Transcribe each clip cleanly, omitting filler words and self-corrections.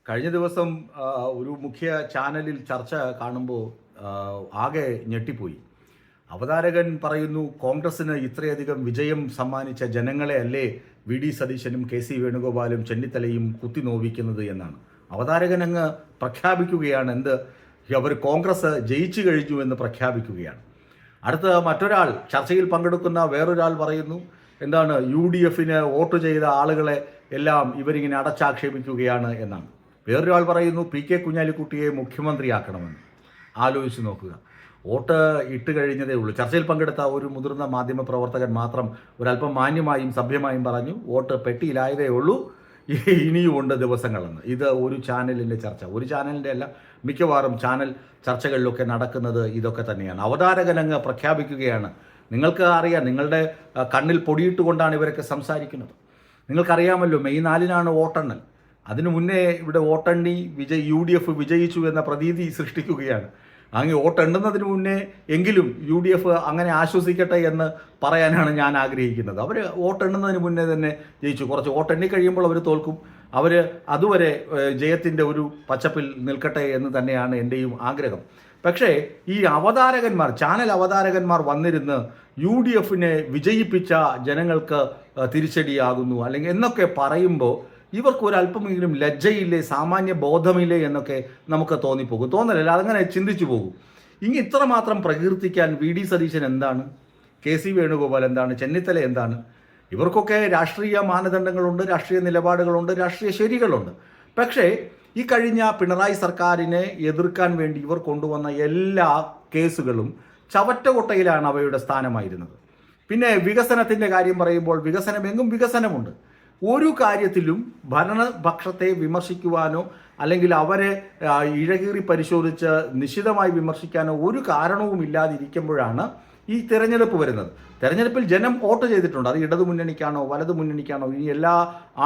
കഴിഞ്ഞ ദിവസം ഒരു മുഖ്യ ചാനലിൽ ചർച്ച കാണുമ്പോൾ ആകെ ഞെട്ടിപ്പോയി. അവതാരകൻ പറയുന്നു, കോൺഗ്രസിന് ഇത്രയധികം വിജയം സമ്മാനിച്ച ജനങ്ങളെ അല്ലേ വി ഡി സതീശനും കെ സി വേണുഗോപാലും ചെന്നിത്തലയും കുത്തിനോവിക്കുന്നത് എന്നാണ്. അവതാരകൻ അങ്ങ് പ്രഖ്യാപിക്കുകയാണ്, അവർ കോൺഗ്രസ് ജയിച്ചു കഴിഞ്ഞു എന്ന് പ്രഖ്യാപിക്കുകയാണ്. അടുത്ത മറ്റൊരാൾ, ചർച്ചയിൽ പങ്കെടുക്കുന്ന വേറൊരാൾ പറയുന്നു, UDFന് വോട്ട് ചെയ്ത ആളുകളെ എല്ലാം ഇവരിങ്ങനെ അടച്ചാക്ഷേപിക്കുകയാണ് എന്നാണ്. വേറൊരാൾ പറയുന്നു, PK കുഞ്ഞാലിക്കുട്ടിയെ മുഖ്യമന്ത്രിയാക്കണമെന്ന്. ആലോചിച്ച് നോക്കുക, വോട്ട് ഇട്ട് കഴിഞ്ഞതേ ഉള്ളൂ. ചർച്ചയിൽ പങ്കെടുത്ത ഒരു മുതിർന്ന മാധ്യമ പ്രവർത്തകൻ മാത്രം ഒരല്പം മാന്യമായും സഭ്യമായും പറഞ്ഞു, വോട്ട് പെട്ടിയിലായതേ ഉള്ളൂ, ഇനിയുമുണ്ട് ദിവസങ്ങളെന്ന്. ഇത് ഒരു ചാനലിൻ്റെ ചർച്ച, ഒരു ചാനലിൻ്റെ അല്ല, മിക്കവാറും ചാനൽ ചർച്ചകളിലൊക്കെ നടക്കുന്നത് ഇതൊക്കെ തന്നെയാണ്. അവതാരകനങ്ങ് പ്രഖ്യാപിക്കുകയാണ്. നിങ്ങൾക്ക് അറിയാം, നിങ്ങളുടെ കണ്ണിൽ പൊടിയിട്ടുകൊണ്ടാണ് ഇവരൊക്കെ സംസാരിക്കുന്നത്. നിങ്ങൾക്കറിയാമല്ലോ, മെയ് 4-നാണ് വോട്ടെണ്ണൽ. അതിനു മുന്നേ ഇവിടെ വോട്ടെണ്ണി UDF വിജയിച്ചു എന്ന പ്രതീതി സൃഷ്ടിക്കുകയാണ്. അങ്ങ് വോട്ടെണ്ണുന്നതിന് മുന്നേ എങ്കിലും UDF അങ്ങനെ ആശ്വസിക്കട്ടെ എന്ന് പറയാനാണ് ഞാൻ ആഗ്രഹിക്കുന്നത്. അവർ വോട്ടെണ്ണുന്നതിന് മുന്നേ തന്നെ ജയിച്ചു. കുറച്ച് വോട്ടെണ്ണി കഴിയുമ്പോൾ അവർ തോൽക്കും. അവർ അതുവരെ ജയത്തിൻ്റെ ഒരു പച്ചപ്പിൽ നിൽക്കട്ടെ എന്ന് തന്നെയാണ് എൻ്റെയും ആഗ്രഹം. പക്ഷേ ഈ അവതാരകന്മാർ, ചാനൽ അവതാരകന്മാർ വന്നിരുന്ന് UDFനെ വിജയിപ്പിച്ച ജനങ്ങൾക്ക് തിരിച്ചടിയാകുന്നു അല്ലെങ്കിൽ എന്നൊക്കെ പറയുമ്പോൾ ഇവർക്ക് ഒരല്പമെങ്കിലും ലജ്ജയില്ലേ, സാമാന്യ ബോധമില്ലേ എന്നൊക്കെ നമുക്ക് തോന്നിപ്പോകും. തോന്നലല്ല, അതങ്ങനെ ചിന്തിച്ചു പോകും. ഇത്രമാത്രം പ്രകീർത്തിക്കാൻ VD സതീശൻ എന്താണ്, KC വേണുഗോപാൽ എന്താണ്, ചെന്നിത്തല എന്താണ്? ഇവർക്കൊക്കെ രാഷ്ട്രീയ മാനദണ്ഡങ്ങളുണ്ട്, രാഷ്ട്രീയ നിലപാടുകളുണ്ട്, രാഷ്ട്രീയ ശരികളുണ്ട്. പക്ഷേ ഈ കഴിഞ്ഞ പിണറായി സർക്കാരിനെ എതിർക്കാൻ വേണ്ടി ഇവർ കൊണ്ടുവന്ന എല്ലാ കേസുകളും ചവറ്റുകൊട്ടയിലാണ് അവയുടെ സ്ഥാനമായിരുന്നത്. പിന്നെ വികസനത്തിൻ്റെ കാര്യം പറയുമ്പോൾ വികസനമെങ്ങും വികസനമുണ്ട്. ഒരു കാര്യത്തിലും ഭരണപക്ഷത്തെ വിമർശിക്കുവാനോ അല്ലെങ്കിൽ അവരെ ഇഴകീറി പരിശോധിച്ച് നിശിതമായി വിമർശിക്കാനോ ഒരു കാരണവും ഇല്ലാതിരിക്കുമ്പോഴാണ് ഈ തിരഞ്ഞെടുപ്പ് വരുന്നത്. തെരഞ്ഞെടുപ്പിൽ ജനം വോട്ട് ചെയ്തിട്ടുണ്ട്. അത് ഇടതു മുന്നണിക്കാണോ വലതു മുന്നണിക്കാണോ, ഇനി എല്ലാ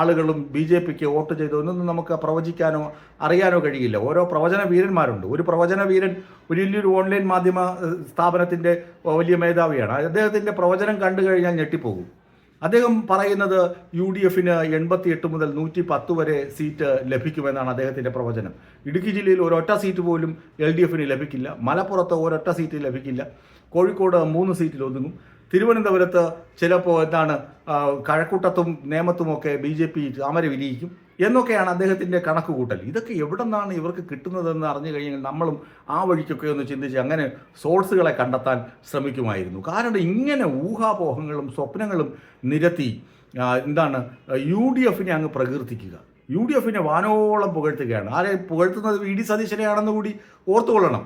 ആളുകളും BJPക്ക് വോട്ട് ചെയ്തു എന്നൊന്നും നമുക്ക് പ്രവചിക്കാനോ അറിയാനോ കഴിയില്ല. ഓരോ പ്രവചന വീരന്മാരുണ്ട്. ഒരു പ്രവചന വീരൻ ഒരു വലിയൊരു ഓൺലൈൻ മാധ്യമ സ്ഥാപനത്തിൻ്റെ വലിയ മേധാവിയാണ്. അദ്ദേഹത്തിൻ്റെ പ്രവചനം കണ്ടു കഴിഞ്ഞാൽ ഞെട്ടിപ്പോകും. അദ്ദേഹം പറയുന്നത് UDFന് 88 മുതൽ 110 വരെ സീറ്റ് ലഭിക്കുമെന്നാണ് അദ്ദേഹത്തിൻ്റെ പ്രവചനം. ഇടുക്കി ജില്ലയിൽ ഒരൊറ്റ സീറ്റ് പോലും LDFന് ലഭിക്കില്ല. മലപ്പുറത്ത് ഒരൊറ്റ സീറ്റ് ലഭിക്കില്ല. കോഴിക്കോട് 3 സീറ്റിൽ ഒതുങ്ങും. തിരുവനന്തപുരത്ത് ചിലപ്പോൾ കഴക്കൂട്ടത്തും നേമത്തുമൊക്കെ BJP അമര വിരിയിക്കും എന്നൊക്കെയാണ് അദ്ദേഹത്തിൻ്റെ കണക്കുകൂട്ടൽ. ഇതൊക്കെ എവിടെ നിന്നാണ് ഇവർക്ക് കിട്ടുന്നതെന്ന് അറിഞ്ഞു കഴിഞ്ഞാൽ നമ്മളും ആ വഴിക്കൊക്കെ ഒന്ന് ചിന്തിച്ച് അങ്ങനെ സോഴ്സുകളെ കണ്ടെത്താൻ ശ്രമിക്കുമായിരുന്നു. കാരണം ഇങ്ങനെ ഊഹാപോഹങ്ങളും സ്വപ്നങ്ങളും നിരത്തി UDFനെ അങ്ങ് പ്രകീർത്തിക്കുക, UDFനെ വാനോളം പുകഴ്ത്തുകയാണ്. ആരെ പുകഴ്ത്തുന്നത്? VD സതീശനെയാണെന്ന് കൂടി ഓർത്തുകൊള്ളണം.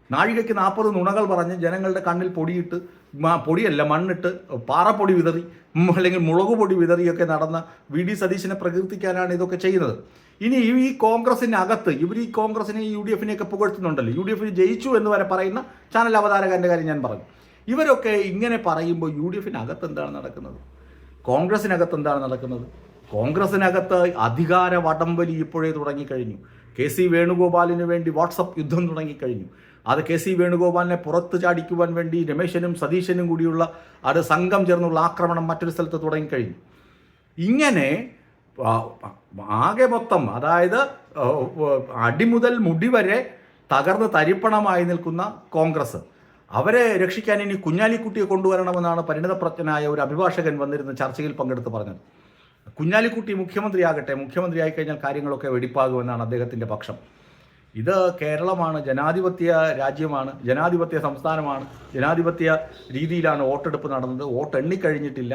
നാഴികയ്ക്ക് 40 നുണകൾ പറഞ്ഞ് ജനങ്ങളുടെ കണ്ണിൽ പൊടിയിട്ട്, പൊടിയല്ല മണ്ണിട്ട് പാറപ്പൊടി വിതറി അല്ലെങ്കിൽ മുളക് പൊടി വിതറിയൊക്കെ നടന്ന VD സതീശനെ പ്രകീർത്തിക്കാനാണ് ഇതൊക്കെ ചെയ്യുന്നത്. ഇനി ഈ കോൺഗ്രസിനകത്ത് ഇവർ ഈ കോൺഗ്രസിനെ UDFനെയൊക്കെ പുകഴ്ത്തുന്നുണ്ടല്ലോ. UDFന് ജയിച്ചു എന്ന് വരെ പറയുന്ന ചാനൽ അവതാരകൻ്റെ കാര്യം ഞാൻ പറഞ്ഞു. ഇവരൊക്കെ ഇങ്ങനെ പറയുമ്പോൾ UDFനകത്ത് എന്താണ് നടക്കുന്നത്? കോൺഗ്രസിനകത്ത് എന്താണ് നടക്കുന്നത്? കോൺഗ്രസിനകത്ത് അധികാര വടംവലി ഇപ്പോഴേ തുടങ്ങിക്കഴിഞ്ഞു. KC വേണുഗോപാലിന് വേണ്ടി വാട്സപ്പ് യുദ്ധം തുടങ്ങിക്കഴിഞ്ഞു. അത് KC വേണുഗോപാലിനെ പുറത്ത് ചാടിക്കുവാൻ വേണ്ടി രമേശനും സതീശനും കൂടിയുള്ള സംഘം ചേർന്നുള്ള ആക്രമണം മറ്റൊരു സ്ഥലത്ത് തുടങ്ങിക്കഴിഞ്ഞു. ഇങ്ങനെ ആകെ മൊത്തം, അതായത് അടിമുതൽ മുടി വരെ തകർന്ന് തരിപ്പണമായി നിൽക്കുന്ന കോൺഗ്രസ്, അവരെ രക്ഷിക്കാൻ ഇനി കുഞ്ഞാലിക്കുട്ടിയെ കൊണ്ടുവരണമെന്നാണ് പരിണിതപ്രജ്ഞനായ ഒരു അഭിഭാഷകൻ വന്നിരുന്ന ചർച്ചയിൽ പങ്കെടുത്ത് പറഞ്ഞത്. കുഞ്ഞാലിക്കുട്ടി മുഖ്യമന്ത്രിയാകട്ടെ, മുഖ്യമന്ത്രിയായി കഴിഞ്ഞാൽ കാര്യങ്ങളൊക്കെ വെടിപ്പാകുമെന്നാണ് അദ്ദേഹത്തിൻ്റെ പക്ഷം. ഇത് കേരളമാണ്, ജനാധിപത്യ രാജ്യമാണ്, ജനാധിപത്യ സംസ്ഥാനമാണ്, ജനാധിപത്യ രീതിയിലാണ് വോട്ടെടുപ്പ് നടന്നത്. വോട്ട് എണ്ണിക്കഴിഞ്ഞിട്ടില്ല.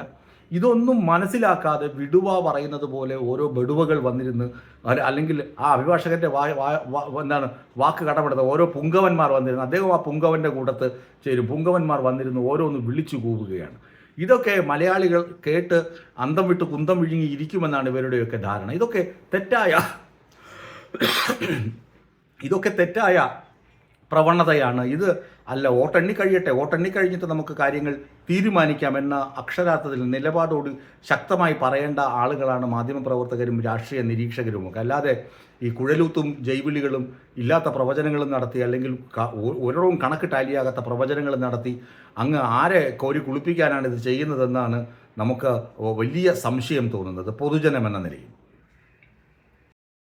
ഇതൊന്നും മനസ്സിലാക്കാതെ വിടുവ പറയുന്നത് പോലെ ഓരോ ബെടുവകൾ വന്നിരുന്ന്, അല്ലെങ്കിൽ ആ അഭിഭാഷകൻ്റെ വാക്ക് കടമെടുത്ത ഓരോ പുങ്കവന്മാർ വന്നിരുന്നു. അദ്ദേഹം ആ പുങ്കവൻ്റെ കൂട്ടത്ത് ചേരും. പുങ്കവന്മാർ വന്നിരുന്ന് ഓരോന്ന് വിളിച്ചു കൂവുകയാണ്. ഇതൊക്കെ മലയാളികൾ കേട്ട് അന്തം വിട്ട് കുന്തം വിഴുങ്ങി ഇരിക്കുമെന്നാണ് ഇവരുടെയൊക്കെ ധാരണ. ഇതൊക്കെ തെറ്റായ പ്രവണതയാണ്. ഇത് അല്ല, വോട്ടെണ്ണി കഴിഞ്ഞിട്ട് നമുക്ക് കാര്യങ്ങൾ തീരുമാനിക്കാമെന്ന അക്ഷരാർത്ഥത്തിൽ നിലപാടോട് ശക്തമായി പറയേണ്ട ആളുകളാണ് മാധ്യമപ്രവർത്തകരും രാഷ്ട്രീയ നിരീക്ഷകരുമൊക്കെ. അല്ലാതെ ഈ കുഴലൂത്തും ജൈവിളികളും ഇല്ലാത്ത പ്രവചനങ്ങളും നടത്തി, അല്ലെങ്കിൽ ഒരിടവും കണക്ക് ടാലിയാകാത്ത പ്രവചനങ്ങൾ നടത്തി അങ്ങ് ആരെ കോരി കുളിപ്പിക്കാനാണ് ഇത് ചെയ്യുന്നതെന്നാണ് നമുക്ക് വലിയ സംശയം തോന്നുന്നത് പൊതുജനമെന്ന നിലയിൽ.